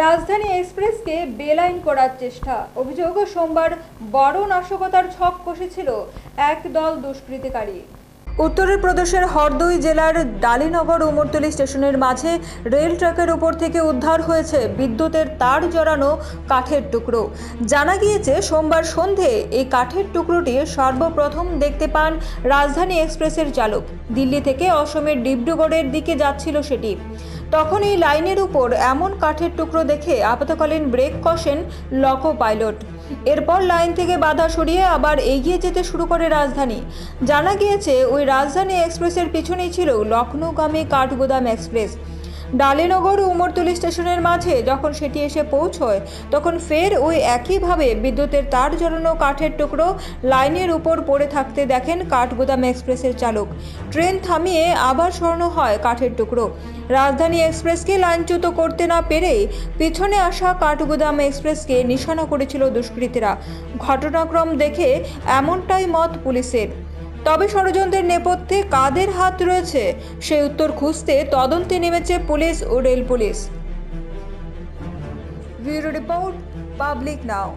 রাজধানী এক্সপ্রেসকে বেলাইন করার চেষ্টা। অভিযোগ, সোমবার বড় নাশকতার ছক কষেছিল একদল দুষ্কৃতিকারী। উত্তর প্রদেশের হরদই জেলার ডালিনগর উমরতলি স্টেশনের মাঝে রেল ট্র্যাকের উপর থেকে উদ্ধার হয়েছে বিদ্যুতের তার জড়ানো কাঠের টুকরো। জানা গিয়েছে, সোমবার সন্ধে এই কাঠের টুকরোটি সর্বপ্রথম দেখতে পান রাজধানী এক্সপ্রেসের চালক। দিল্লি থেকে অসমের ডিব্রুগড়ের দিকে যাচ্ছিল সেটি। তখন এই লাইনের উপর এমন কাঠের টুকরো দেখে আপাতকালীন ব্রেক কষেন লোকো পাইলট। এরপর লাইন থেকে বাধা সরিয়ে আবার এগিয়ে যেতে শুরু করে রাজধানী। জানা গিয়েছে, ওই রাজধানী এক্সপ্রেসের পিছনেই ছিল লখনৌগামী কাঠগোদাম এক্সপ্রেস। ডালিনগর উমরতলি স্টেশনের মাঝে যখন সেটি এসে পৌঁছয়, তখন ফের ওই একইভাবে বিদ্যুতের তার জড়ানো কাঠের টুকরো লাইনের উপর পড়ে থাকতে দেখেন কাঠগোদাম এক্সপ্রেসের চালক। ট্রেন থামিয়ে আবার সরানো হয় কাঠের টুকরো। রাজধানী এক্সপ্রেসকে লাইনচ্যুত করতে না পেরে পিছনে আসা কাঠগোদাম এক্সপ্রেসকে নিশানা করেছিল দুষ্কৃতীরা। ঘটনাক্রম দেখে এমনটাই মত পুলিশের। তবে ষড়যন্ত্রের নেপথ্যে কাদের হাত রয়েছে সেই উত্তর খুঁজতে তদন্তে নেমেছে পুলিশ ও rail police. Bureau report, public নাও।